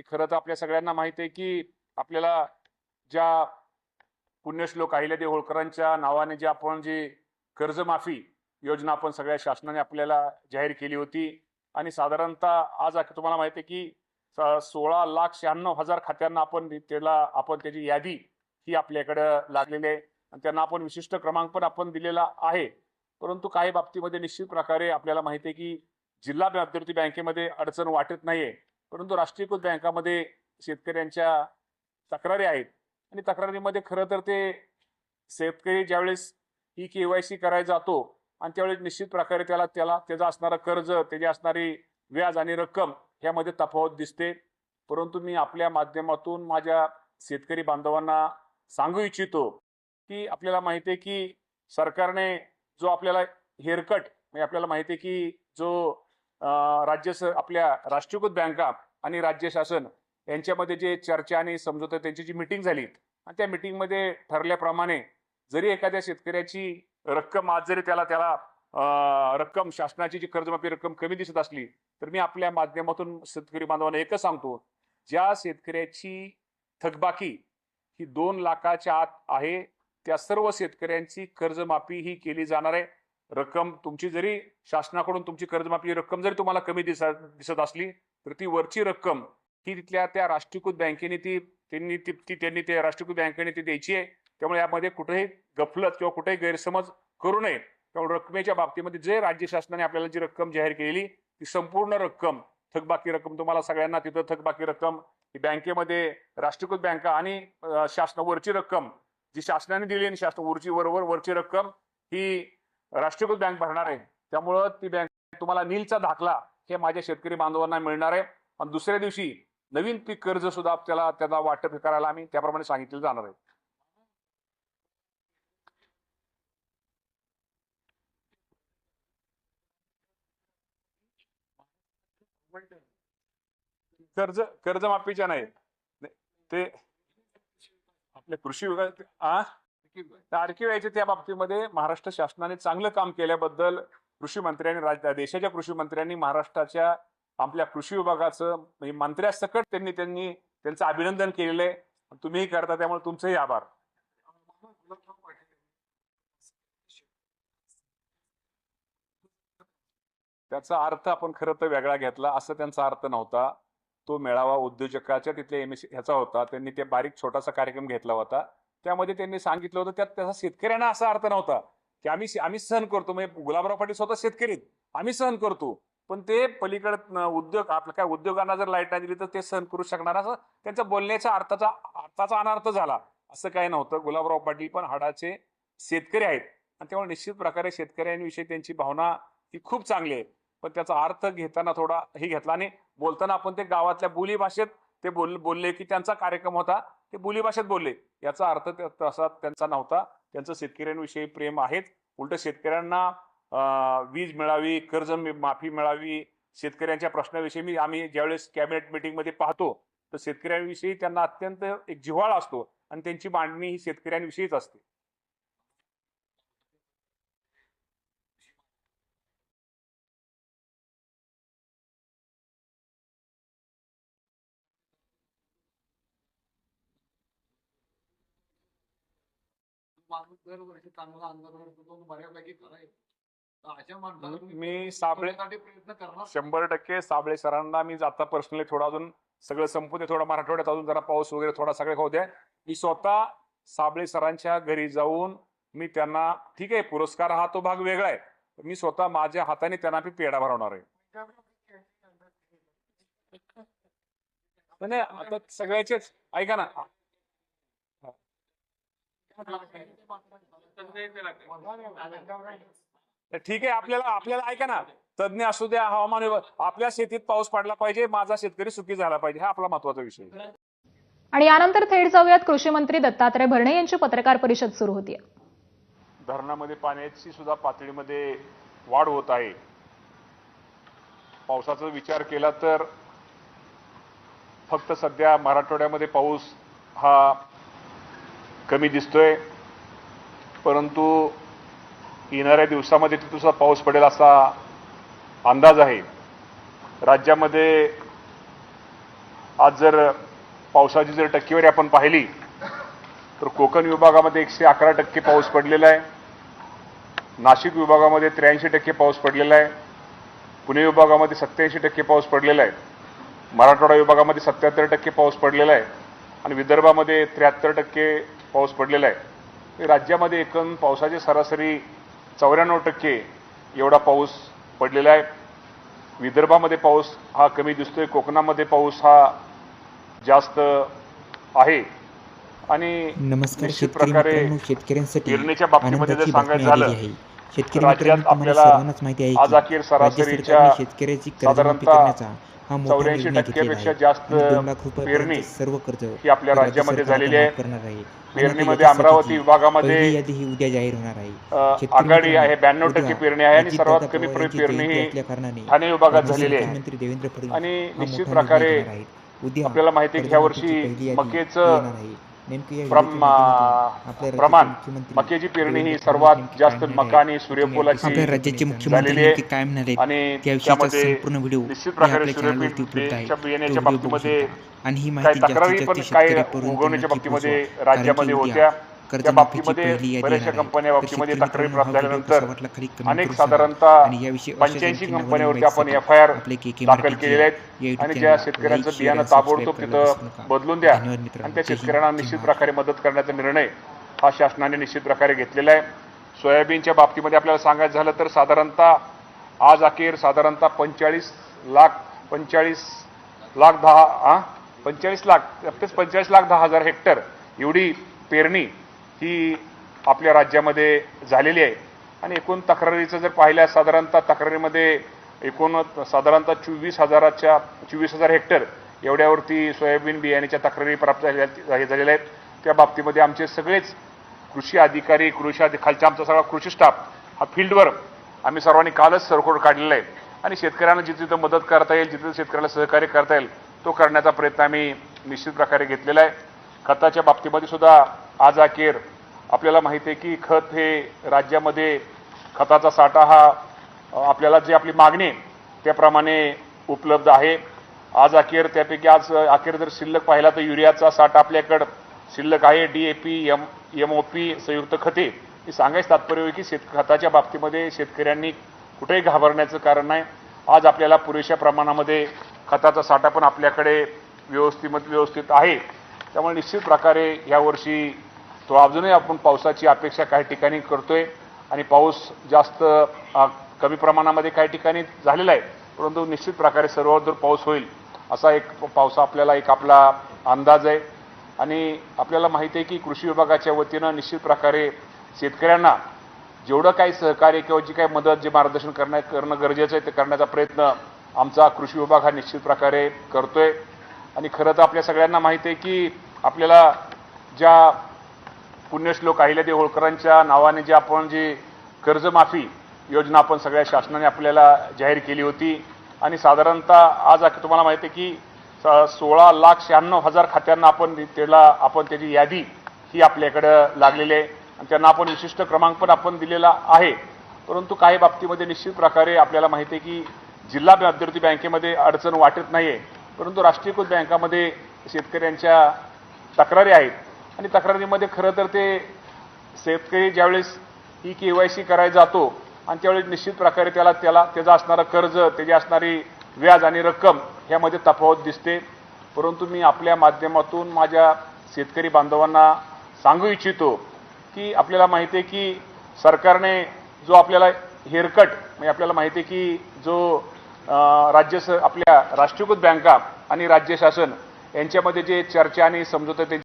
खरं तर आपल्या सगळ्यांना माहिती आहे की आपल्याला ज्या पुण्यश्लोक अहिल्यादेवी होळकरांच्या नावाने जी कर्जमाफी योजना आपण सगळ्या शासनाने आपल्याला जाहीर केली होती आणि साधारणतः आज तुम्हाला माहिती आहे की 16,96,000 खात्यांना आपण त्याची यादी ही आपल्याकडे लागलेली आहे आणि त्यांना आपण विशिष्ट क्रमांक पण आपण दिलेला आहे. परंतु काही बाबतीमध्ये निश्चित प्रकारे आपल्याला माहिती आहे की जिल्हा मध्यवर्ती बँकेमध्ये अडचण वाटत नाहीये, परंतु राष्ट्रीयकृत बँकामध्ये शेतकऱ्यांच्या तक्रारी आहेत आणि तक्रारीमध्ये खरं तर ते शेतकरी ज्यावेळेस ही केवायसी करायला जातो आणि त्यावेळेस निश्चित प्रकारे त्याचं असणारं कर्ज, त्याची असणारी व्याज आणि रक्कम ह्यामध्ये तफावत दिसते. परंतु मी आपल्या माध्यमातून माझ्या शेतकरी बांधवांना सांगू इच्छितो की आपल्याला माहिती आहे की सरकारने जो आपल्याला हेअरकट म्हणजे आपल्याला माहिती आहे की जो आपल्या राष्ट्रीयकृत बँका आणि राज्य शासन यांच्यामध्ये जे चर्चा आणि समझोता त्यांची जी मीटिंग झाली आणि त्या मीटिंगमध्ये ठरल्याप्रमाणे जरी एखाद्या शेतकऱ्याची रक्कम आज जरी त्याला रक्कम शासनाची जी कर्जमाफी रक्कम कमी दिसत असली तर मी आपल्या माध्यमातून शेतकरी बांधवांना एकच सांगतो, ज्या शेतकऱ्याची थकबाकी ही 2 लाखाच्या आत आहे त्या सर्व शेतकऱ्यांची कर्जमाफी ही केली जाणार आहे. रक्कम तुमची जरी शासनाकडून तुमची कर्जमाफी रक्कम जरी तुम्हाला कमी दिसत असली तर ती वरची रक्कम ही तिथल्या त्या राष्ट्रीयकृत बँकेने त्यांनी त्या राष्ट्रीयकृत बँकेने ती द्यायची आहे. त्यामुळे यामध्ये कुठेही गफलत किंवा कुठेही गैरसमज करू नये. त्यामुळे रकमेच्या बाबतीमध्ये जे राज्य शासनाने आपल्याला जी रक्कम जाहीर केलेली ती संपूर्ण रक्कम थकबाकी रक्कम तुम्हाला सगळ्यांना तिथं थकबाकी रक्कम ही बँकेमध्ये राष्ट्रीयकृत बँका आणि शासनावरची रक्कम जी शासनाने दिली आणि शासन वरची रक्कम ही राष्ट्रीयकृत बँक भरणार आहे. त्यामुळं ती बँक तुम्हाला नीलचा दाखला हे माझ्या शेतकरी बांधवांना मिळणार आहे आणि दुसऱ्या दिवशी नवीन पीक कर्ज सुद्धा त्याला वाटप करायला आम्ही त्याप्रमाणे सांगितलं जाणार आहे. कर्जमाफीच्या नाही ते आपल्या कृषी विभाग तारखे व्हायचे त्या बाबतीमध्ये महाराष्ट्र शासनाने चांगलं काम केल्याबद्दल कृषी मंत्र्यांनी देशाच्या कृषी मंत्र्यांनी महाराष्ट्राच्या आपल्या कृषी विभागाचं म्हणजे मंत्र्यासकट त्यांचं अभिनंदन केलेलं आहे. तुम्हीही करता त्यामुळे तुमचेही आभार. त्याचा अर्थ आपण खरं तर वेगळा घेतला, असं त्यांचा अर्थ नव्हता. तो मेळावा उद्योजकाच्या तिथल्या एमएससी ह्याचा होता. त्यांनी ते बारीक छोटासा कार्यक्रम घेतला होता. त्यामध्ये त्यांनी सांगितलं होतं त्याचा शेतकऱ्यांना असा अर्थ नव्हता की आम्ही सहन करतो. म्हणजे गुलाबराव पाटील स्वतः शेतकरी आम्ही सहन करतो, पण ते पलीकडे उद्योग आपलं काय उद्योगांना जर लाईट नाही दिली तर ते सहन करू शकणार, असं त्यांच्या बोलण्याच्या अर्थाचा अनर्थ झाला. असं काही नव्हतं. गुलाबराव पाटील पण हाडाचे शेतकरी आहेत आणि त्यामुळे निश्चित प्रकारे शेतकऱ्यांविषयी त्यांची भावना ही खूप चांगली आहे. पण त्याचा अर्थ घेताना थोडा हे घेतला आणि बोलताना आपण ते गावातल्या बोली भाषेत ते बोलले की त्यांचा कार्यक्रम होता ते बोली भाषेत बोलले, याचा अर्थ तसा त्यांचा नव्हता. त्यांचं शेतकऱ्यांविषयी प्रेम आहेच. उलट शेतकऱ्यांना वीज मिळावी, कर्ज माफी मिळावी, शेतकऱ्यांच्या प्रश्नाविषयी आम्ही ज्यावेळेस कॅबिनेट मीटिंग मध्ये पाहतो तर शेतकऱ्यांविषयी त्यांना अत्यंत एक जिव्हाळा असतो आणि त्यांची मांडणी ही शेतकऱ्यांविषयीच असते. मी 100% साबळे सरांना मी आता पर्सनली थोडा अजून सगळं संपू दे, थोडा मराठवाड्यात अजून जरा पाऊस वगैरे थोडा सगळे होऊ द्या. मी स्वतः साबळे सरांच्या घरी जाऊन मी त्यांना, ठीक आहे पुरस्कार हा तो भाग वेगळा आहे, मी स्वतः माझ्या हाताने त्यांना पेढा भरवणार आहे. नाही आता सगळ्याचेच ऐका ना. ठीक आहे, आपल्याला ऐका ना, तज्ञ असू द्या, हवामान विभाग, आपल्या शेतीत पाऊस पडला पाहिजे, माझा शेतकरी सुखी झाला पाहिजे, हा आपला महत्वाचा विषय. आणि यानंतर थेट जाऊयात कृषी मंत्री दत्तात्रय भरणे यांची पत्रकार परिषद सुरू होती. धरणामध्ये पाण्याची सुद्धा पातळीमध्ये वाढ होत आहे. पावसाचा विचार केला तर फक्त सध्या मराठवाड्यामध्ये पाऊस हा कमी दिसतोय, परंतु येणाऱ्या दिवसामध्ये तिथून पाऊस पडेल असा अंदाज आहे. राज्यामध्ये आज जर पावसाची जर टक्केवारी आपण पाहिली तर कोकण विभागामध्ये 111% पाऊस पडलेला आहे. नाशिक विभागामध्ये 83% पाऊस पडलेला आहे. पुणे विभागामध्ये 87% पाऊस पडलेला आहे. मराठवाडा विभागामध्ये 77% पाऊस पडलेला आहे आणि विदर्भामध्ये 73% पाऊस पडलेला आहे. राज्यामध्ये एकूण पावसाची सरासरी 94% एवढा पाऊस पडलेला आहे. विदर्भामध्ये पाऊस हा कमी दिसतोय, कोकणामध्ये पाऊस हा जास्त आहे. आणि नमस्कार निश्चित शेतकरी प्रकारे मित्रांनो, शेतकऱ्यांसाठी पेरणीच्या बाबतीमध्ये जर आनंदाची सांगायचं बातमी झालं आलेली आहे. शेतकरी राज्यात मित्रांनो, तुम्हाला आपल्याला सर्वांनाच माहिती आहे आज अखेर की राज्य सरासरीच्या सरकारने शेतकऱ्याची कर्जमाफी साधारणतः करण्याचा हा मोठा 84% निर्णय घेतलेला पेक्षा आहे जास्त आणि 2 लाख रुपयापर्यंत पेरणी सर्व कर्ज ही आपल्या हे राज्य राज्यामध्ये सरकार झालेली आता आहे. माफ करणार आहे. आणि पेरणीमध्ये आता अमरावती याच्यासाठीची विभागामध्ये पहिली यादी ही उद्या जाहीर होणार आहे. शेतकरी आघाडी मित्रांनो, आहे, 92% उद्या पेरणी आहे आणि अजितदादा सर्वात कमी पवार यांची पेरणी जयंती ही असल्या कारणाने ठाणे विभागात राज्याचे झालेली आहे. मुख्यमंत्री देवेंद्र फडणवीस आणि हा निश्चित मोठा प्रकारे निर्णय घेणार आहेत. उद्या आपल्याला माहिती आहे की कर्जमाफीची यावर्षी पहिली यादी मकेचं येणार आहे. नेमकी या व्हिडिओच्या माध्यमातून आपल्या राज्याचे प्रमाण मुख्यमंत्री मकेची पेरणी ही देवेंद्र सर्वात फडणवीस जास्त नेमकी काय मका आणि म्हणणार आहे? सूर्यफुलाची आपल्या राज्याचे मुख्यमंत्री झालेली आहे. नेमके काय म्हणाले आणि त्याविषयीचा त्यामध्ये संपूर्ण व्हिडिओ निश्चित हे प्रकारे आपल्या चॅनलवरती उपलब्ध आहे. सूर्यफुलाच्या तो बियाण्याच्या व्हिडिओ बघू बाबतीमध्ये शकता. आणि ही काही माहिती जास्तीत तक्रारी जास्त पण काही शेतकऱ्यापर्यंत उगवण्याच्या नक्की बाबतीमध्ये पोहोचवा. कारण की राज्यामध्ये उद्या होत्या. त्या कर्जमाफीची बाबतीमध्ये पहिली यादी बऱ्याचशा येणार आहे. कंपन्या तर बाबतीमध्ये शेतकरी तक्रारी मित्रांनो, प्राप्त हा व्हिडिओ कसा झाल्यानंतर वाटला खाली कमेंट अनेक करून सांगा. साधारणतः आणि याविषयी अशाच 85 आणखी नवीन कंपन्यांवरती आपण माहितीसाठी FIR आपले KK दाखल मराठीचे केलेले आहेत. या YouTube आणि ज्या चॅनलला शेतकऱ्यांचं like, share बियाणं आणि subscribe ताबडतोब करायला विसरू तिथं नका. बदलून द्या धन्यवाद मित्रांनो. आणि त्या जय हिंद, शेतकऱ्यांना जय निश्चित महाराष्ट्र. प्रकारे मदत करण्याचा निर्णय हा शासनाने निश्चित प्रकारे घेतलेला आहे. सोयाबीनच्या बाबतीमध्ये आपल्याला सांगायचं झालं तर साधारणतः आज अखेर साधारणतः 45 लाख 45,10,000 हेक्टर एवढी पेरणी ही आपल्या राज्यामध्ये झालेली आहे. आणि एकूण तक्रारीचं जर पाहिल्यास साधारणतः तक्रारीमध्ये एकूण साधारणतः 24,000 हेक्टर एवढ्यावरती सोयाबीन बियाण्याच्या तक्रारी प्राप्त झालेल्या आहेत. त्या बाबतीमध्ये आमचे सगळेच कृषी अधिकारी खालचा आमचा सगळा कृषी स्टाफ हा फील्डवर आम्ही सर्वांनी कालच सरकोड काढलेला आहे. आणि शेतकऱ्यांना जिथे जिथं मदत करता येईल, जिथे शेतकऱ्याला सहकार्य करता येईल तो करण्याचा प्रयत्न आम्ही निश्चित प्रकारे घेतलेला आहे. खताच्या बाबतीमध्ये सुद्धा आज अखेर आपल्याला माहिती आहे की खत हे राज्यामध्ये खताचा साठा हा आपल्याला जी आपली मागणी आहे त्याप्रमाणे उपलब्ध आहे. आज अखेर त्यापैकी आज अखेर जर शिल्लक पाहिला तर युरियाचा साठा आपल्याकडं शिल्लक आहे. DAP, MOP संयुक्त खते हे सांगायचं तात्पर्य की खताच्या बाबतीमध्ये शेतकऱ्यांनी कुठेही घाबरण्याचं कारण नाही. आज आपल्याला पुरेशा प्रमाणामध्ये खताचा साठा पण आपल्याकडे व्यवस्थित आहे. त्यामुळे निश्चित प्रकारे यावर्षी तो अजूनही आपण पावसाची अपेक्षा काही ठिकाणी करतोय आणि पाऊस जास्त कमी प्रमाणामध्ये काही ठिकाणी झालेला आहे. परंतु निश्चित प्रकारे सर्वदूर पाऊस होईल असा एक आपल्याला आपला अंदाज आहे. आणि आपल्याला माहिती आहे की कृषी विभागाच्या वतीनं निश्चित प्रकारे शेतकऱ्यांना जेवढं काही सहकार्य किंवा जी काही मदत जे मार्गदर्शन करणं गरजेचं आहे ते करण्याचा प्रयत्न आमचा कृषी विभाग हा निश्चित प्रकारे करतोय. आणि खरं तर आपल्या सगळ्यांना माहिती आहे की आपल्याला ज्या पुण्यश्लोक अहिल्यादेवी होळकरांच्या नावाने जी कर्जमाफी योजना आपण सगळ्या शासनाने आपल्याला जाहीर केली होती. आणि साधारणतः आज तुम्हाला माहिती आहे की 16,96,000 खात्यांना आपण त्याची यादी ही आपल्याकडं लागलेली आहे आणि त्यांना आपण विशिष्ट क्रमांक पण आपण दिलेला आहे. परंतु काही बाबतीमध्ये निश्चित प्रकारे आपल्याला माहिती आहे की जिल्हा मध्यवर्ती बँकेमध्ये अडचण वाटत नाही आहे, परंतु राष्ट्रीयकृत बँकामध्ये शेतकऱ्यांच्या तक्रारी आहेत. आणि तक्रारीमध्ये खरं तर ते शेतकरी ज्यावेळेस KYC करायला जातो आणि त्यावेळेस निश्चित प्रकारे त्याचं असणारं कर्ज, त्याची असणारी व्याज आणि रक्कम ह्यामध्ये तफावत दिसते. परंतु मी आपल्या माध्यमातून माझ्या शेतकरी बांधवांना सांगू इच्छितो की आपल्याला माहिती आहे की सरकारने जो आपल्याला हेअरकट म्हणजे आपल्याला माहिती आहे की जो आपल्या राष्ट्रीयकृत बँका आणि राज्य शासन यांच्यामध्ये जे चर्चा आणि समझोता